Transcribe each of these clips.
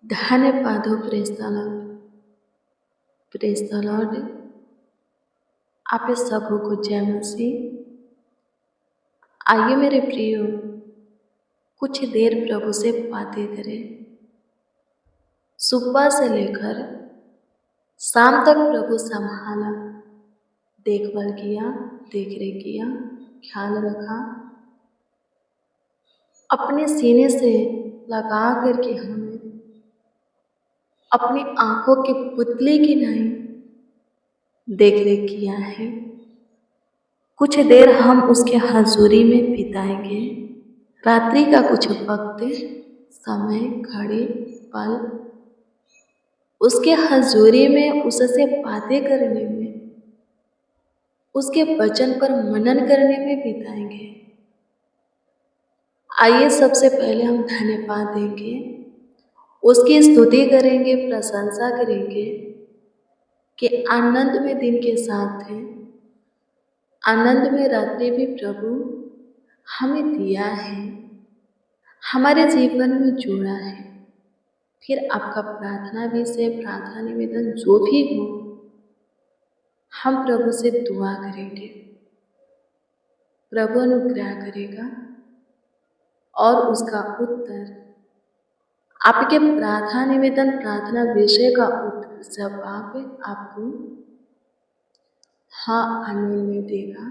धन्यवाद हो praise the Lord. Praise the Lord. आप इस सबों को जय मसीह। आइए मेरे प्रियो, कुछ देर प्रभु से बातें करें। सुबह से लेकर शाम तक प्रभु संभाला, देखभाल किया, देखरेख किया, ख्याल रखा। अपने सीने से लगा करके हमें अपनी आंखों के पुतले की नहीं देखरेख किया है। कुछ देर हम उसके हजूरी में बिताएंगे। रात्रि का कुछ वक्त, समय, घड़ी, पल उसके हजूरी में उससे बातें करने में, उसके वचन पर मनन करने में बिताएंगे। आइए सबसे पहले हम धन्यवाद देंगे, उसकी स्तुति करेंगे, प्रशंसा करेंगे कि आनंद में दिन के साथ है, आनंद में रात्रि भी प्रभु हमें दिया है, हमारे जीवन में जोड़ा है। फिर आपका प्रार्थना विषय, प्रार्थना निवेदन जो भी हो, हम प्रभु से दुआ करेंगे। प्रभु अनुग्रह करेगा और उसका उत्तर, आपके प्रार्थना निवेदन, प्रार्थना विषय का उत्तर, जवाब आपको हाँ आमीन में देगा।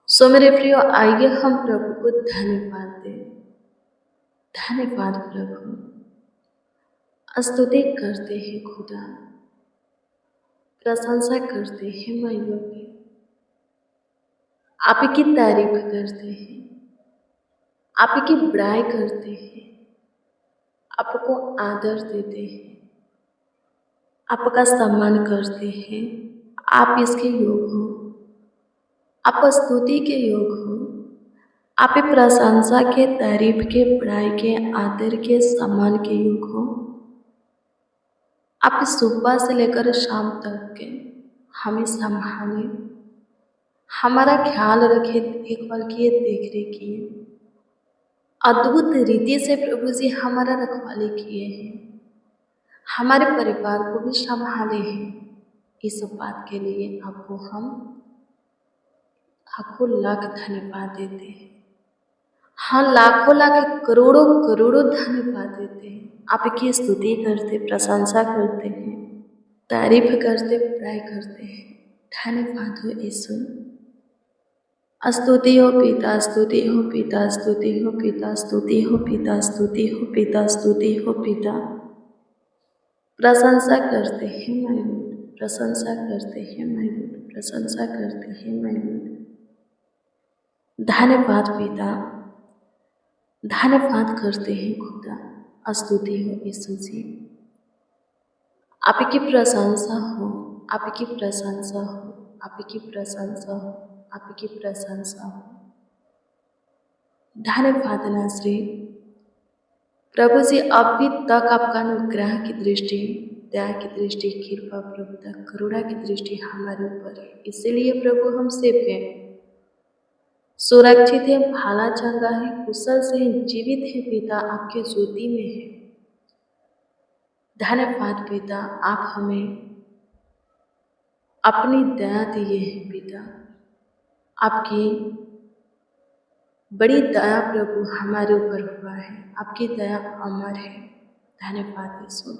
सो मेरे प्रियो, आइए हम प्रभु को धन्यवाद दें। धन्यवाद प्रभु, स्तुति करते हैं खुदा, प्रशंसा करते हैं महिमा की, आपकी तारीफ करते हैं, आपकी बड़ाई करते हैं, आपको आदर देते हैं, आपका सम्मान करते हैं। आप इसके योग हो, आप स्तुति के योग हो, आप प्रशंसा के, तारीफ के, बड़ाई के, आदर के, सम्मान के योग हो। आप सुबह से लेकर शाम तक के हमें संभाले, हमारा ख्याल रखे, देखभाल किए, देखरेख किए। अद्भुत रीति से प्रभु जी हमारा रखवाली किए हैं, हमारे परिवार को भी संभाले हैं। इस बात के लिए आपको हम लाखों लाख धन्यवाद देते हैं। हाँ, लाखों लाख करोड़ों करोड़ों धन्यवाद देते हैं। आपकी स्तुति करते, प्रशंसा करते हैं, तारीफ करते, बड़ाई करते हैं। धन्यवाद हो यीशु। स्तुति हो पिता, स्तुति हो पिता, स्तुति हो पिता, स्तुति हो पिता, स्तुति हो पिता, स्तुति हो पिता। प्रशंसा करते हैं मैं लूट, प्रशंसा करते हैं मैं लूट, प्रशंसा करते हैं मैं लूट। धन्यवाद पिता, धन्यवाद करते हैं खुदा। स्तुति हो यीशु जी। आपकी प्रशंसा हो, आपकी प्रशंसा हो, आपकी प्रशंसा हो, आपकी प्रशंसा हो। धन्यवाद नासरी प्रभु जी, अभी तक आपका अनुग्रह की दृष्टि, दया की दृष्टि, कृपा, प्रभुता, करुणा की दृष्टि हमारे ऊपर है। इसीलिए प्रभु हम सेफ हैं, सुरक्षित है, भाला चंगा है, कुशल से जीवित है पिता, आपके ज्योति में है। धन्यवाद पिता, आप हमें अपनी दया दिए हैं पिता। आपकी बड़ी दया प्रभु हमारे ऊपर हुआ है, आपकी दया अमर है। धन्यवाद यीशु।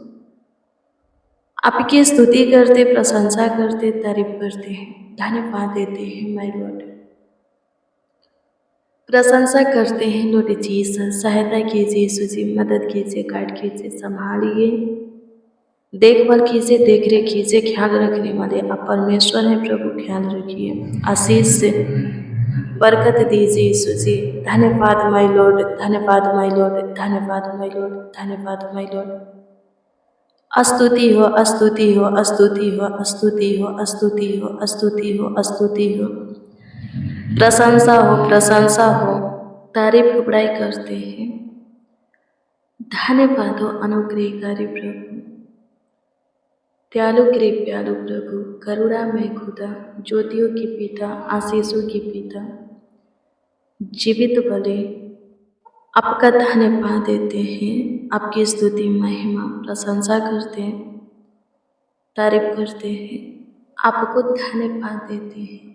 आपकी स्तुति करते, प्रशंसा करते, तारीफ करते हैं, धन्यवाद देते हैं माय लॉर्ड। प्रशंसा करते हैं लॉर्ड जीसस। सहायता कीजिए यीशु जी, मदद कीजिए, गाइड कीजिए, संभालिए, देखभाल कीजिए, देखरेख कीजिए। ख्याल रखने वाले आप परमेश्वर हैं प्रभु, ख्याल रखिए, आशीष से बरकत दीजिए यीशु जी। धन्यवाद माय लॉर्ड, धन्यवाद माय लॉर्ड, धन्यवाद माय लॉर्ड, धन्यवाद माय लॉर्ड। स्तुति हो, स्तुति हो, स्तुति हो, स्तुति हो, स्तुति हो, स्तुति हो, स्तुति हो, प्रशंसा हो, प्रशंसा हो, तारीफ बड़ाई करते हैं। धन्यवाद हो अनुग्रहकारी प्रभु, दयालु कृपालु प्रभु, करुणा में खुदा, ज्योतियों की पिता, आशीषों की पिता, जीवित बले आपका धन्यवाद देते हैं। आपकी स्तुति महिमा प्रशंसा करते हैं, तारीफ करते हैं, आपको धन्यवाद देते हैं,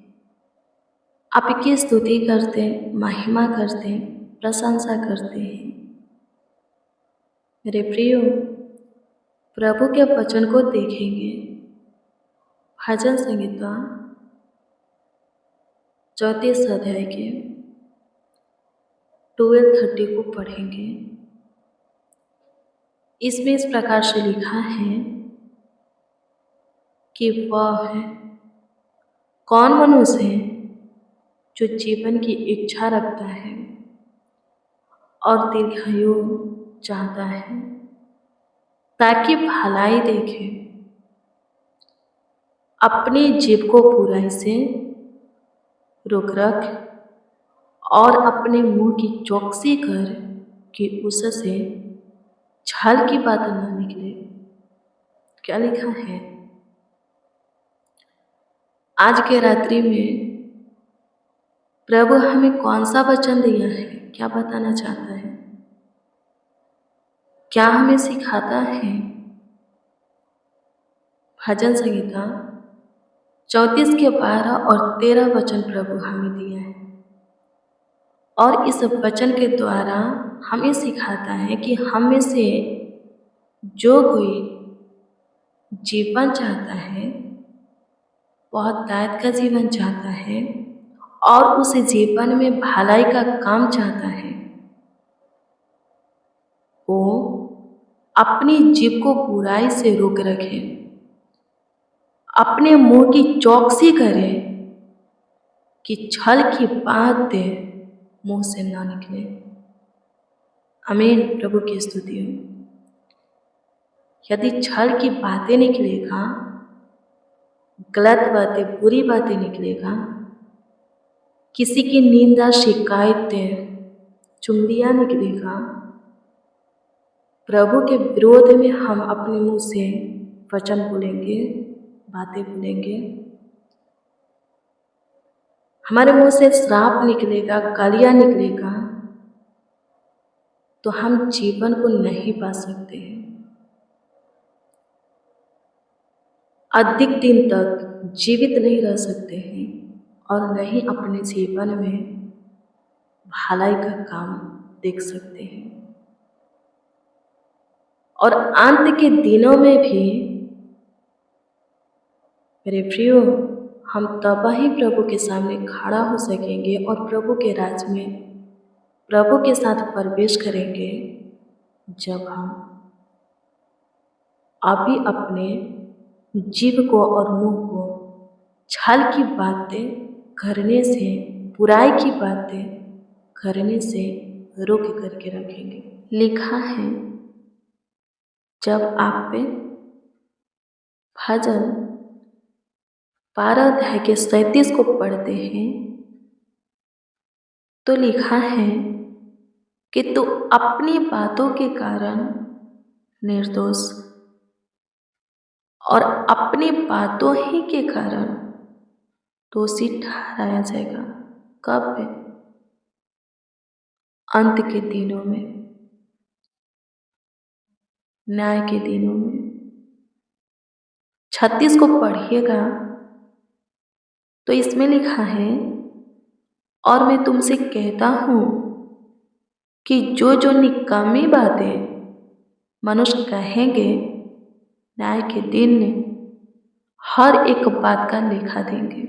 आपकी स्तुति करते हैं, महिमा करते हैं, प्रशंसा करते हैं। मेरे प्रियो, प्रभु के वचन को देखेंगे। भजन संहिता 34 अध्याय के 12:30 को पढ़ेंगे। इसमें इस प्रकार से लिखा है कि वह है कौन मनुष्य है जो जीवन की इच्छा रखता है और दीर्घायु चाहता है ताकि भलाई देखे, अपनी जीभ को बुराई से रोक रख और अपने मुंह की चौकसी कर कि उससे छल की बात न निकले। क्या लिखा है? आज के रात्रि में प्रभु हमें कौन सा वचन दिया है, क्या बताना चाहता है, क्या हमें सिखाता है? भजन संहिता 34 के 12 और 13 वचन प्रभु हमें दिया है और इस वचन के द्वारा हमें सिखाता है कि हम में से जो कोई जीवन चाहता है, बहुत दायित्व का जीवन चाहता है और उस जीवन में भलाई का काम चाहता है, वो अपनी जीभ को बुराई से रोक रखे, अपने मुंह की चौकसी करे कि छल की बात मुंह से ना निकले। आमीन। प्रभु की स्तुति हो। यदि छल की बातें निकलेगा, गलत बातें, बुरी बातें निकलेगा, किसी की निंदा, शिकायतें, चुगलियां निकलेगा, प्रभु के विरोध में हम अपने मुंह से वचन बोलेंगे, बातें बोलेंगे, हमारे मुंह से श्राप निकलेगा, गालियां निकलेगा, तो हम जीवन को नहीं पा सकते हैं। अधिक दिन तक जीवित नहीं रह सकते हैं और न ही अपने जीवन में भलाई का काम देख सकते हैं। और अंत के दिनों में भी मेरे प्रियो, हम तब ही प्रभु के सामने खड़ा हो सकेंगे और प्रभु के राज में प्रभु के साथ प्रवेश करेंगे जब हम अभी अपने जीभ को और मुंह को छल की बातें करने से, बुराई की बातें करने से रोक करके रखेंगे। लिखा है, जब आप पे भजन 12 अध्याय के 37 को पढ़ते हैं तो लिखा है कि तू अपनी बातों के कारण निर्दोष और अपनी बातों ही के कारण दोषी ठहराया जाएगा। कब? अंत के दिनों में, न्याय के दिनों में। 36 को पढ़िएगा तो इसमें लिखा है, और मैं तुमसे कहता हूं कि जो जो निकामी बातें मनुष्य कहेंगे, न्याय के दिन हर एक बात का लेखा देंगे।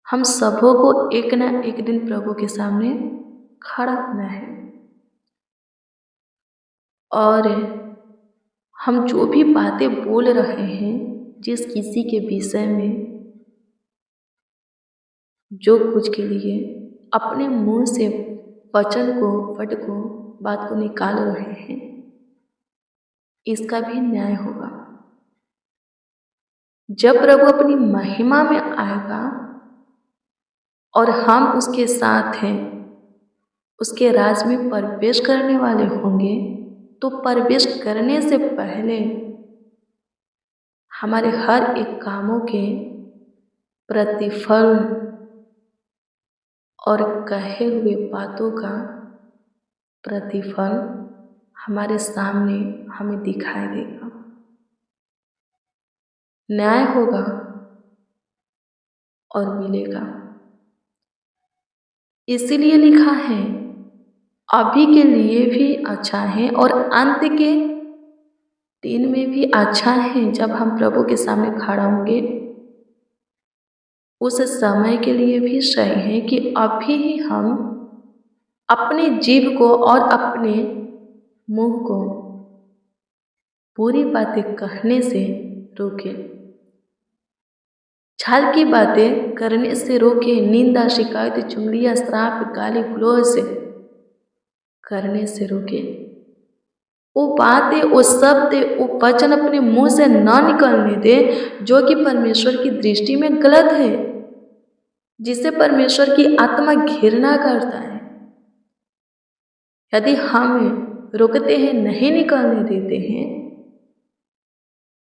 हम सबों को एक ना एक दिन प्रभु के सामने खड़ा होना है और हम जो भी बातें बोल रहे हैं, जिस किसी के विषय में, जो कुछ के लिए अपने मुंह से वचन को, वर्ड को, बात को निकाल रहे हैं, इसका भी न्याय होगा। जब प्रभु अपनी महिमा में आएगा और हम उसके साथ हैं, उसके राज में प्रवेश करने वाले होंगे, तो प्रवेश करने से पहले हमारे हर एक कामों के प्रतिफल और कहे हुए बातों का प्रतिफल हमारे सामने हमें दिखाई देगा, न्याय होगा और मिलेगा। इसीलिए लिखा है, अभी के लिए भी अच्छा है और अंत के दिन में भी अच्छा है। जब हम प्रभु के सामने खड़ा होंगे, उस समय के लिए भी सही है कि अभी ही हम अपने जीभ को और अपने मुंह को बुरी बातें कहने से रोके, छल की बातें करने से रोके, निंदा, शिकायत, चुगलियाँ, श्राप, गाली गलौज करने से रोके। वो बातें, वो शब्द, वो वचन अपने मुंह से ना निकलने दे जो कि परमेश्वर की दृष्टि में गलत है, जिसे परमेश्वर की आत्मा घृणा करता है। यदि हम रोकते हैं, नहीं निकलने देते हैं,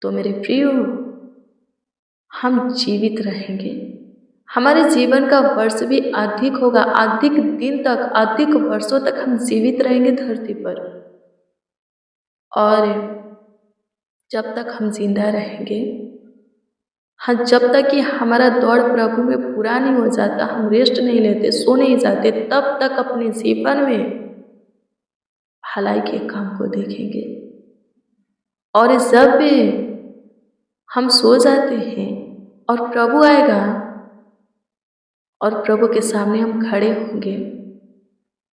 तो मेरे प्रियो, हम जीवित रहेंगे। हमारे जीवन का वर्ष भी अधिक होगा, अधिक दिन तक, अधिक वर्षों तक हम जीवित रहेंगे धरती पर। और जब तक हम जिंदा रहेंगे, हाँ, जब तक कि हमारा दौड़ प्रभु में पूरा नहीं हो जाता, हम रेस्ट नहीं लेते, सो नहीं जाते, तब तक अपने जीवन में भलाई के काम को देखेंगे। और जब हम सो जाते हैं और प्रभु आएगा और प्रभु के सामने हम खड़े होंगे,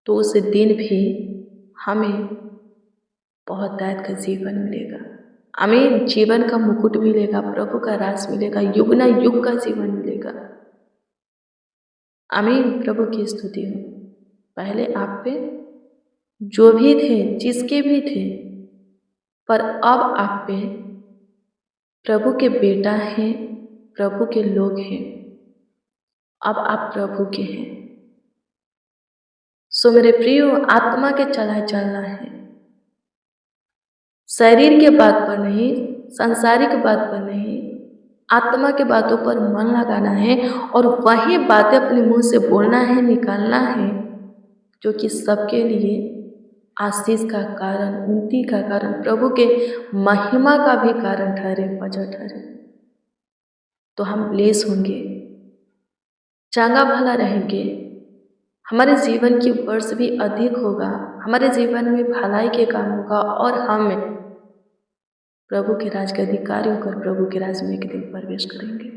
तो उस दिन भी हमें बहुत दैत का जीवन मिलेगा, हमें जीवन का मुकुट मिलेगा, प्रभु का राज मिलेगा, युग ना युग का जीवन मिलेगा। आमीन। प्रभु की स्तुति हो। पहले आप पे जो भी थे, जिसके भी थे, पर अब आप पे प्रभु के बेटा हैं, प्रभु के लोग हैं, अब आप प्रभु के हैं। सो मेरे प्रियो, आत्मा के चला चलना है, शरीर के बात पर नहीं, सांसारिक बात पर नहीं, आत्मा के बातों पर मन लगाना है और वही बातें अपने मुंह से बोलना है, निकालना है, जो कि सबके लिए आशीष का कारण, उन्नति का कारण, प्रभु के महिमा का भी कारण ठहरे, वजह ठहरे। तो हम ब्लेस होंगे, चंगा भला रहेंगे, हमारे जीवन की वर्ष भी अधिक होगा, हमारे जीवन में भलाई के काम होगा और हम प्रभु के राज के अधिकारी होकर प्रभु के राज में एक दिन प्रवेश करेंगे,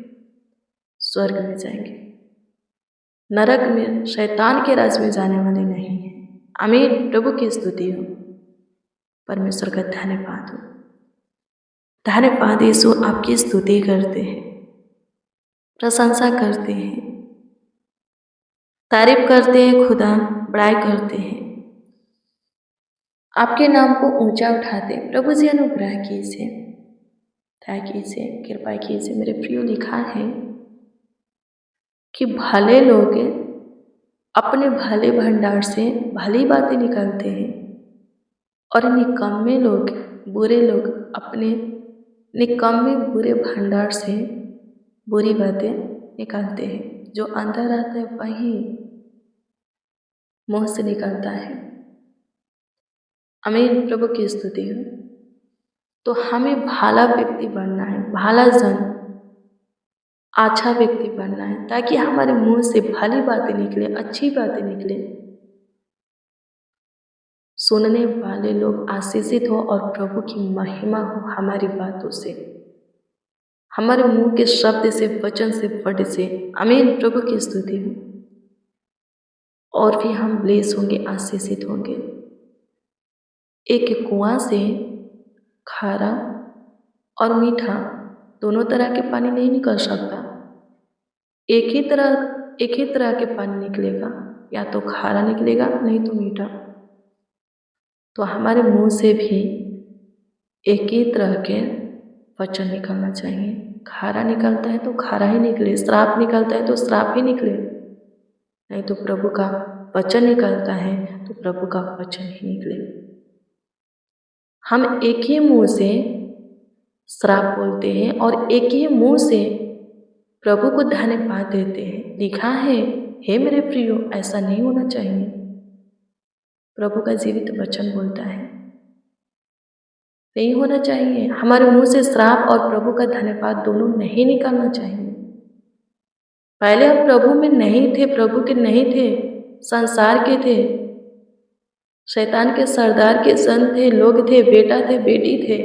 स्वर्ग में जाएंगे, नरक में, शैतान के राज में जाने वाले नहीं हैं। आमीन। प्रभु की स्तुति हो, परमेश्वर का धन्यवाद हो। धन्यवाद यीशु, आपकी स्तुति करते हैं, प्रशंसा करते हैं, तारीफ करते हैं, खुदा बड़ाई करते हैं, आपके नाम को ऊंचा उठाते। प्रभु जी अनुग्रह कीजिए, दया कीजिए, कृपा कीजिए। मेरे प्रियो, लिखा है कि भले लोग अपने भले भंडार से भली बातें निकालते हैं और निकम्मे लोग, बुरे लोग अपने निकम्मे बुरे भंडार से बुरी बातें निकालते हैं। जो अंदर आता है वही मुंह से निकलता है। आमीन। प्रभु की स्तुति हो। तो हमें भला व्यक्ति बनना है, भला जन, अच्छा व्यक्ति बनना है, ताकि हमारे मुंह से भली बातें निकले, अच्छी बातें निकले, सुनने वाले लोग आशीषित हो और प्रभु की महिमा हो हमारी बातों से, हमारे मुंह के शब्द से, वचन से, वर्ड से। आमीन। प्रभु की स्तुति हो। और भी हम ब्लेस होंगे, आशीषित होंगे। एक कुआं से खारा और मीठा दोनों तरह के पानी नहीं निकल सकता। एक ही तरह के पानी निकलेगा, या तो खारा निकलेगा, नहीं तो मीठा। तो हमारे मुंह से भी एक ही तरह के वचन निकलना चाहिए। खारा निकलता है तो खारा ही निकले, श्राप निकलता है तो श्राप ही निकले, नहीं तो प्रभु का वचन निकलता है तो प्रभु का वचन ही निकले। हम एक ही मुंह से श्राप बोलते हैं और एक ही मुंह से प्रभु को धन्यवाद देते हैं। लिखा है, हे मेरे प्रियो, ऐसा नहीं होना चाहिए। प्रभु का जीवित वचन बोलता है। नहीं होना चाहिए। हमारे मुंह से श्राप और प्रभु का धन्यवाद दोनों नहीं निकलना चाहिए। पहले हम प्रभु में नहीं थे, प्रभु के नहीं थे, संसार के थे, शैतान के सरदार के सन थे, लोग थे, बेटा थे, बेटी थे।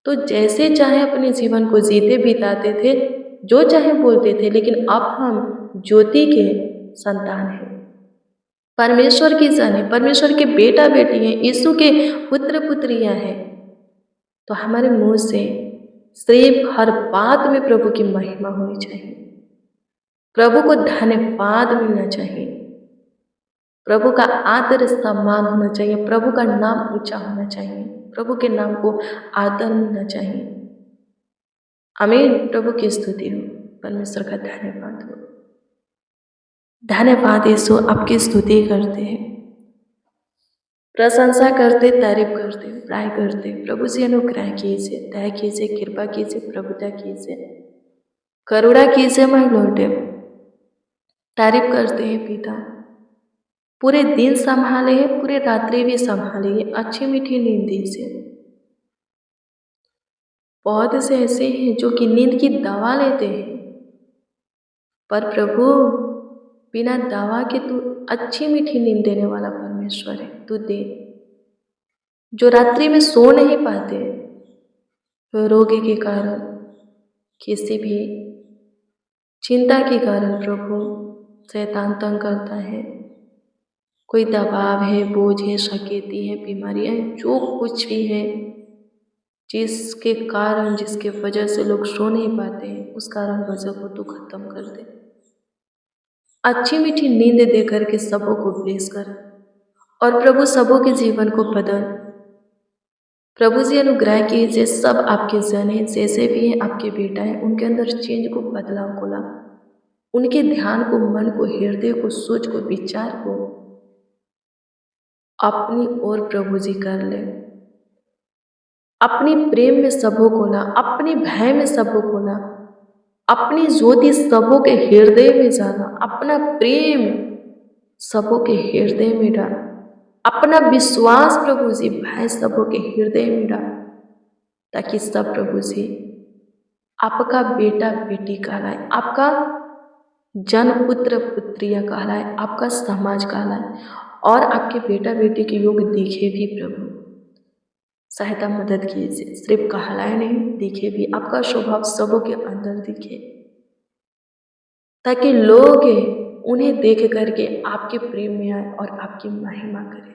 तो जैसे चाहे अपने जीवन को जीते बिताते थे, जो चाहे बोलते थे। लेकिन अब हम ज्योति के संतान हैं, परमेश्वर की सन है, परमेश्वर के बेटा बेटी हैं, यीशु के पुत्र पुत्रियां हैं। तो हमारे मुंह से सिर्फ हर बात में प्रभु की महिमा होनी चाहिए, प्रभु को धन्यवाद मिलना चाहिए, प्रभु का आदर सम्मान होना चाहिए, प्रभु का नाम ऊंचा होना चाहिए, प्रभु के नाम को आदर मिलना चाहिए। आमीन। प्रभु की स्तुति हो, परमेश्वर का धन्यवाद हो। धन्यवाद यीशु, आपकी स्तुति करते हैं, प्रशंसा करते, तारीफ करते, प्राय करते। प्रभु से अनुग्रह कीजिए, दया कीजिए, कृपा कीजिए, प्रभुता कीजिए, करुणा कीजिए माय लॉर्ड। तारीफ करते हैं पिता, पूरे दिन संभाले हैं, पूरे रात्रि भी संभालिए, अच्छी मीठी नींद दीजिए। बहुत से ऐसे हैं जो कि नींद की दवा लेते हैं, पर प्रभु बिना दवा के तू अच्छी मीठी नींद देने वाला परमेश्वर है, तू दे। जो रात्रि में सो नहीं पाते, रोगी के कारण, किसी भी चिंता के कारण प्रभु शैतान तंग करता है, कोई दबाव है, बोझ है, शकेती है, बीमारियां हैं, जो कुछ भी है, जिसके कारण, जिसके वजह से लोग सो नहीं पाते हैं, उस कारण वजह को तू खत्म कर दे। अच्छी मीठी नींद दे करके सबों को ब्लेस कर, और प्रभु सबों के जीवन को बदल। प्रभु जी अनुग्रह कीजिए, सब आपके जन हैं, जैसे भी हैं आपके बेटा हैं, उनके अंदर चेंज को, बदलाव को ला, उनके ध्यान को, मन को, हृदय को, सोच को, विचार को अपनी ओर प्रभु जी कर ले। अपनी प्रेम में सबों को ला, अपनी भय में सबों को ला, अपनी ज्योति सबों के हृदय में जाना, अपना प्रेम सबों के हृदय में डाल, अपना विश्वास प्रभु जी भय सबों के हृदय में डाल, ताकि सब प्रभु जी आपका बेटा बेटी कहलाए, आपका जन पुत्र पुत्रिया कहलाए, आपका समाज कहलाए, और आपके बेटा बेटी के योग दिखे भी। प्रभु सहायता मदद कीजिए, सिर्फ कहलाए नहीं, दिखे भी, आपका स्वभाव सबों के अंदर दिखे, ताकि लोग उन्हें देख करके आपके प्रेम में आए और आपकी महिमा करें।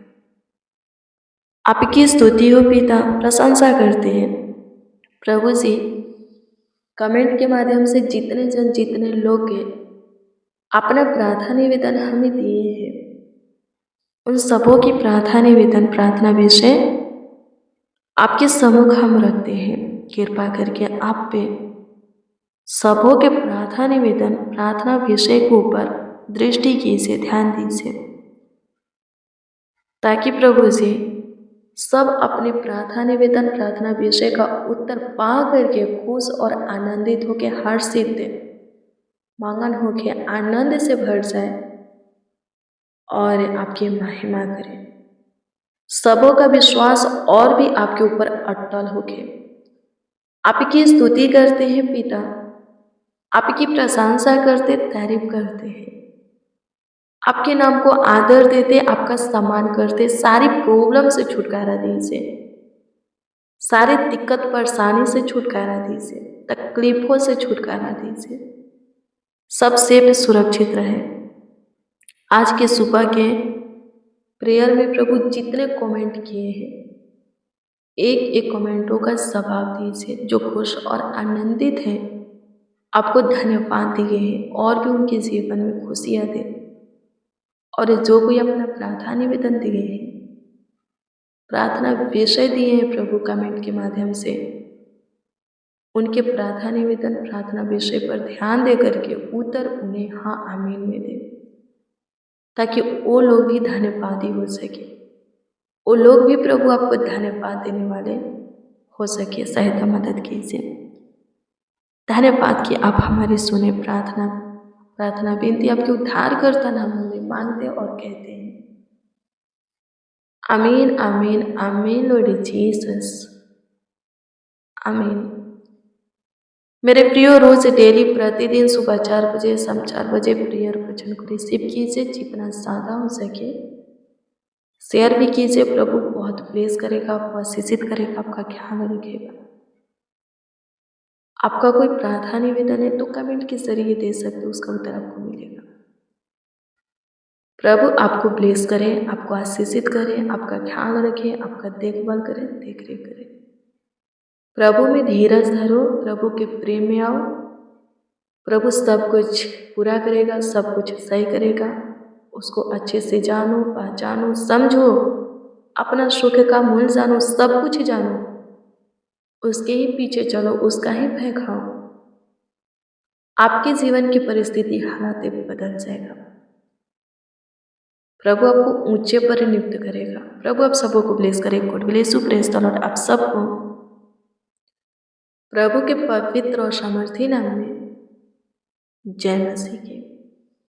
आपकी स्तुति हो पिता, प्रशंसा करते हैं प्रभु जी। कमेंट के माध्यम से जितने जन, जितने लोग अपना प्रार्थना निवेदन हमें दिए हैं, उन सबों की प्रार्थना निवेदन, प्रार्थना विषय आपके सम्मुख हम रखते हैं। कृपा करके आप पे सबों के प्रार्थना निवेदन, प्रार्थना विषय के ऊपर दृष्टि कीजिए, ध्यान दीजिए, ताकि प्रभु जी सब अपने प्रार्थना निवेदन, प्रार्थना विषय का उत्तर पा करके खुश और आनंदित होकर, हर्षित मगन होकर आनंद से भर जाए और आपकी महिमा करें। सबों का विश्वास और भी आपके ऊपर अटल होके आपकी स्तुति करते हैं पिता, आपकी प्रशंसा करते, तारीफ करते हैं, आपके नाम को आदर देते, आपका सम्मान करते। सारी प्रॉब्लम से छुटकारा दीजिए, सारी दिक्कत परेशानी से छुटकारा दीजिए, तकलीफों से छुटकारा दीजिए, सब सेफ सुरक्षित रहे। आज के सुबह के प्रेयर में प्रभु जितने कमेंट किए हैं, एक एक कमेंटों का जवाब दीजिए। जो खुश और आनंदित हैं, आपको धन्यवाद दिए हैं, और भी उनके जीवन में खुशियाँ दे। और जो कोई अपना प्रार्थना निवेदन दिए हैं, प्रार्थना विषय दिए हैं प्रभु कमेंट के माध्यम से, उनके प्रार्थना निवेदन, प्रार्थना विषय पर ध्यान दे करके उत्तर उन्हें हाँ आमीन में दे, ताकि वो लोग भी धन्यवादी हो सके, वो लोग भी प्रभु आपको धन्यवाद देने वाले हो सके। सहायता मदद कीजिए। धन्यवाद कि आप हमारी सुने प्रार्थना विनती आपके उद्धारकर्ता नाम में मांगते और कहते हैं, आमीन, आमीन, आमीन, लॉर्ड जीसस। आमीन। मेरे प्रियो, रोज डेली प्रतिदिन सुबह 4 बजे, शाम 4 बजे प्रेयर वचन को रिसीव कीजिए, जितना ज़्यादा हो सके शेयर भी कीजिए। प्रभु बहुत ब्लेस करेगा, आपको आशीषित करेगा, आपका ख्याल रखेगा। आपका कोई प्रार्थना निवेदन है तो कमेंट के जरिए दे सकते हो, उसका उत्तर आपको मिलेगा। प्रभु आपको ब्लेस करें, आपको आशीषित करें, आपका ख्याल रखें, आपका देखभाल करें, देख रेख करें। प्रभु में धीरज धरो, प्रभु के प्रेम में आओ। प्रभु सब कुछ पूरा करेगा, सब कुछ सही करेगा। उसको अच्छे से जानो, पहचानो, समझो, अपना सुख का मूल जानो, सब कुछ जानो, उसके ही पीछे चलो, उसका ही भय खाओ। आपके जीवन की परिस्थिति हालात बदल जाएगा। प्रभु आपको ऊंचे पर नियुक्त करेगा। प्रभु आप सबको को ब्लेस करे। God bless you, praise the Lord. आप सबको प्रभु के पवित्र और सामर्थी नाम में जय मसीह की।